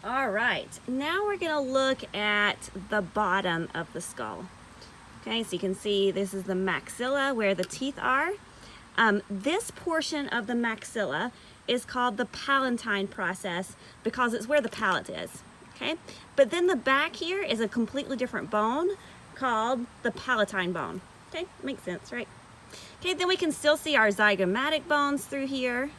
All right, now we're gonna look at the bottom of the skull. Okay, so you can see this is the maxilla where the teeth are. This portion of the maxilla is called the palatine process because it's where the palate is, okay? But then the back here is a completely different bone called the palatine bone. Okay, makes sense, right? Okay, then we can still see our zygomatic bones through here.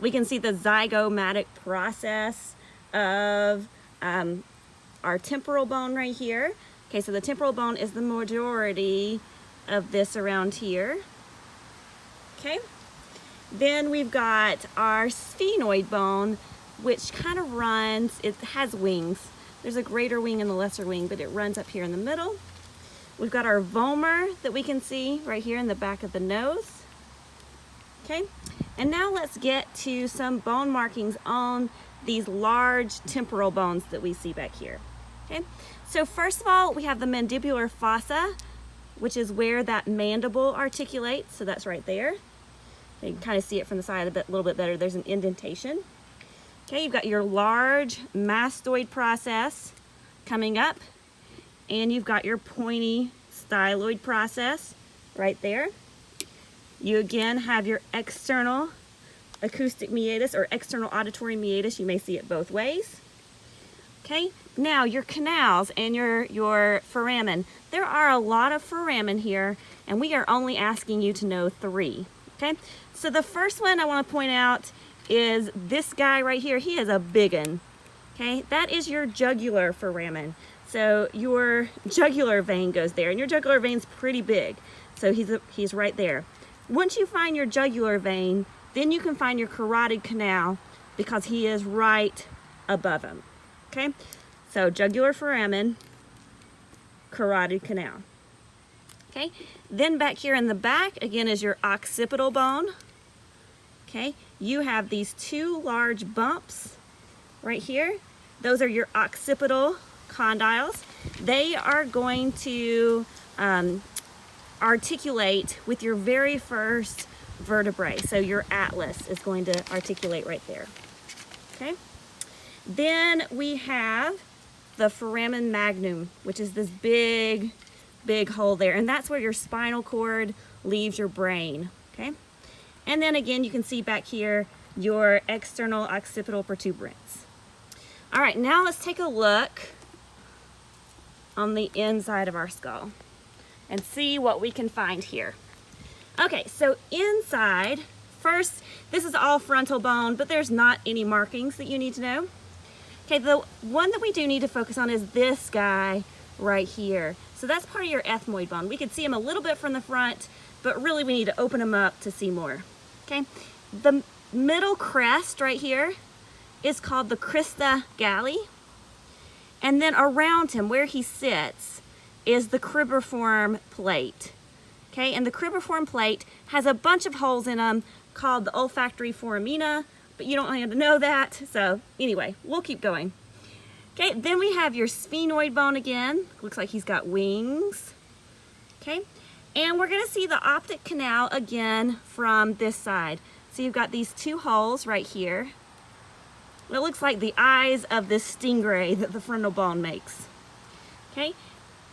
We can see the zygomatic process of our temporal bone right here. Okay, so the temporal bone is the majority of this around here. Okay, then we've got our sphenoid bone, which kind of runs, it has wings. There's a greater wing and a lesser wing, but it runs up here in the middle. We've got our vomer that we can see right here in the back of the nose. Okay, and now let's get to some bone markings on these large temporal bones that we see back here. Okay, so first of all, we have the mandibular fossa, which is where that mandible articulates. So that's right there. You can kind of see it from the side a little bit better. There's an indentation. Okay, you've got your large mastoid process coming up, and you've got your pointy styloid process right there. You again have your external acoustic meatus or external auditory meatus. You may see it both ways. Okay, now your canals and your foramen. There are a lot of foramen here, and we are only asking you to know 3. Okay, so the first one I want to point out is this guy right here. He is a big one. Okay, that is your jugular foramen. So your jugular vein goes there, and your jugular vein's pretty big. So he's right there. Once you find your jugular vein, then you can find your carotid canal because he is right above him. Okay, so jugular foramen, carotid canal. Okay, then back here in the back, again, is your occipital bone. Okay, you have these 2 large bumps right here. Those are your occipital condyles. They are going to articulate with your very first vertebrae. So your atlas is going to articulate right there. Okay. Then we have the foramen magnum, which is this big hole there, and that's where your spinal cord leaves your brain. Okay. And then again, you can see back here your external occipital protuberance. All right, now let's take a look on the inside of our skull and see what we can find here. Okay, so inside, first, this is all frontal bone, but there's not any markings that you need to know. Okay, the one that we do need to focus on is this guy right here. So that's part of your ethmoid bone. We can see him a little bit from the front, but really we need to open him up to see more. Okay, the middle crest right here is called the crista galli. And then around him, where he sits, is the cribriform plate. Okay, and the cribriform plate has a bunch of holes in them called the olfactory foramina, but you don't need to know that. So anyway, we'll keep going. Okay, then we have your sphenoid bone again. Looks like he's got wings. Okay, and we're gonna see the optic canal again from this side. So you've got these 2 holes right here. It looks like the eyes of this stingray that the frontal bone makes. Okay,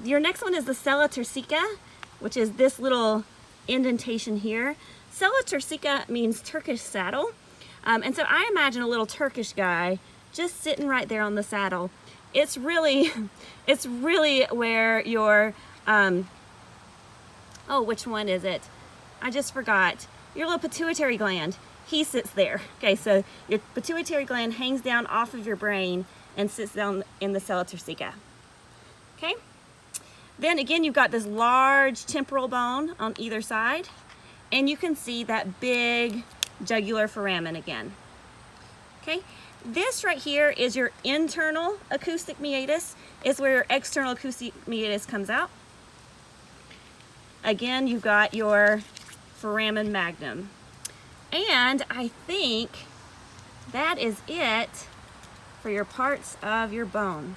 your next one is the sella turcica, which is this little indentation here. Sella turcica means Turkish saddle. And so I imagine a little Turkish guy just sitting right there on the saddle. It's really where your, oh, which one is it? I just forgot. Your little pituitary gland. He sits there. Okay, so your pituitary gland hangs down off of your brain and sits down in the sella turcica. Okay? Then again, you've got this large temporal bone on either side, and you can see that big jugular foramen again. Okay? This right here is your internal acoustic meatus, is where your external acoustic meatus comes out. Again, you've got your foramen magnum. And I think that is it for your parts of your bone.